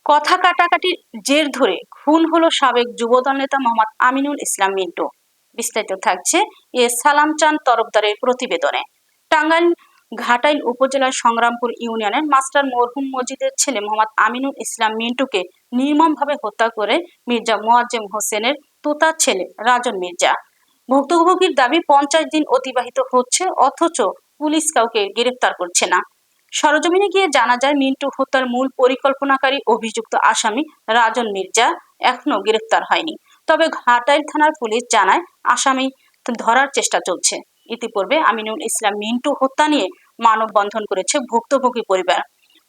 কথা কাটাকাটির জের ধরে খুন হলো সাবেক যুবদল নেতা মোহাম্মদ আমিনুল ইসলাম মিন্টু। বিস্তারিত থাকছে সালাম চাঁদ তরফদারের প্রতিবেদনে। টাঙ্গাইল ঘাটাইল উপজেলার সংগ্রামপুর ইউনিয়নের মাস্টার মরহুম মজিদের ছেলে মোহাম্মদ আমিনুল ইসলাম মিন্টুকে নির্মমভাবে হত্যা করে মির্জা মোয়াজ্জেম হোসেনের তোতা ছেলে রাজন মির্জা। ভুক্তভোগীর দাবি 50 দিন অতিবাহিত হচ্ছে, অথচ পুলিশ কাউকে গ্রেফতার করছে না। সরজমিনে গিয়ে জানা যায় মিন্টু হত্যার মূল পরিকল্পনাকারী অভিযুক্ত আসামি রাজন মির্জা এখনো গ্রেফতার হয়নি। তবে ঘাটাইল থানার পুলিশ জানায় আসামি ধরার চেষ্টা চলছে। ইতিপূর্বে আমিনুল ইসলাম মিন্টু হত্যা নিয়ে মানববন্ধন করেছে ভুক্তভোগী পরিবার।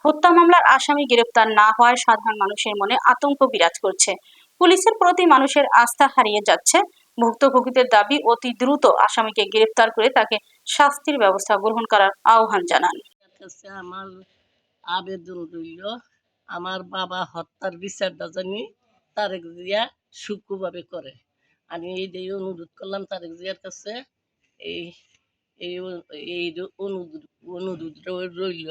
হত্যা মামলার আসামি গ্রেফতার না হওয়ায় সাধারণ মানুষের মনে আতঙ্ক বিরাজ করছে। পুলিশের প্রতি মানুষের আস্থা হারিয়ে যাচ্ছে। ভুক্তভোগীদের দাবি অতি দ্রুত আসামিকে গ্রেফতার করে তাকে শাস্তির ব্যবস্থা গ্রহণ করার আহ্বান জানান। আমার আবেদন রইল, আমার বাবা হত্যার বিচারটা জানি তারেক জিয়া সূক্ষ্মভাবে করে। আমি এই অনুরোধ করলাম তারেক জিয়ার কাছে, এই এই এই অনুরোধ রইল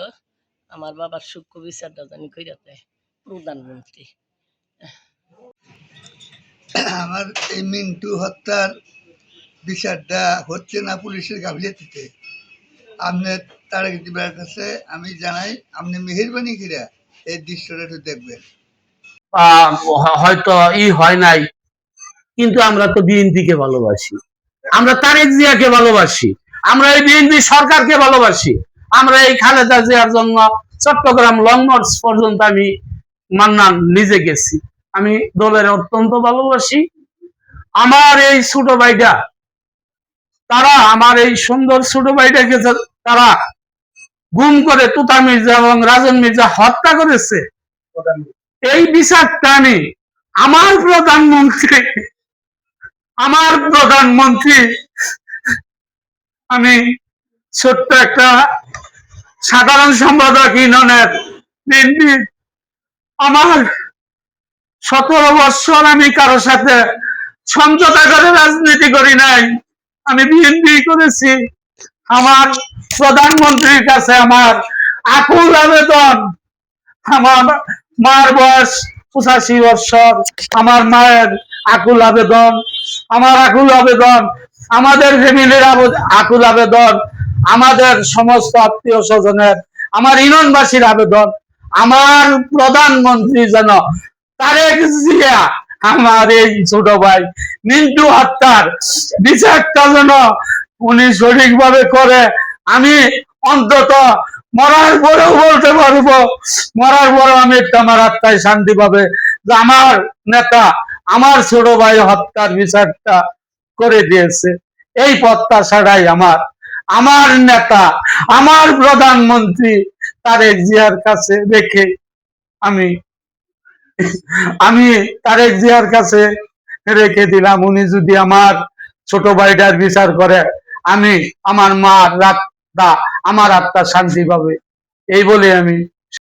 আমার বাবার সূক্ষ্ম বিচারটা জানি কইরা দেয় প্রধানমন্ত্রী। আমার এই মিন্টু হত্যার বিচারটা হচ্ছে না পুলিশের গাফিলতিতে। আপনি তারেক জিয়ার কাছে আমি জানাই, আপনি মেহেরবানি করে এই দৃশ্যটা একটু দেখবেন। হয়তো হয় নাই, কিন্তু আমরা তো বিএনপিকে ভালোবাসি, আমরা তারেক জিয়াকে ভালোবাসি, আমরা এই বিএনপি সরকারকে ভালোবাসি। আমরা এই খালেদা জিয়ার জন্য চট্টগ্রাম লং মার্চ পর্যন্ত আমি মান্নান নিজে গেছি। আমি দলের অত্যন্ত ভালোবাসি। আমার এই ছোট ভাইটা, তারা আমার এই সুন্দর ছোট ভাইটাকে তারা গুম করে তুতা মির্জা এবং রাজন মির্জা হত্যা করেছে। এই বিচারটা আমি আমার প্রধানমন্ত্রী আমি ছোট্ট একটা সাধারণ সম্পাদক ইউনিয়নের বিএনপি, আমার 17 বছর আমি কারোর সাথে সমঝোতা করে রাজনীতি করি নাই, আমি বিএনপি করেছি। আমার প্রধানমন্ত্রীর কাছে আমার আকুল আবেদন, আমার মার বয়স 85 বছর, আমার মায়ের আকুল আবেদন, আমার আকুল আবেদন, আমাদের ফ্যামিলির আকুল আবেদন, আমাদের সমস্ত আত্মীয় স্বজনের, আমার ইউনিয়নবাসীর আবেদন, আমার প্রধানমন্ত্রী যেন তারেক জিয়া আমার এই ছোট ভাই মিন্টু হত্যার বিচারটা যেন উনি সঠিকভাবে করে। আমি অন্তত মরার পরেও বলতে পারবো, মরার পরেও আমি আমার আত্মায় শান্তি পাবে যে আমার নেতা আমার ছোট ভাই হত্যার বিচারটা করে দিয়েছে। এই প্রত্যাশাটাই আমার নেতা, আমার প্রধানমন্ত্রী তারেক জিয়ার কাছে রেখে আমি তারেক জিয়ার কাছে রেখে দিলাম। উনি যদি আমার ছোট ভাইটার বিচার করে, আমি আমার মার আমার আত্মা শান্তি পাবে, এই বলে আমি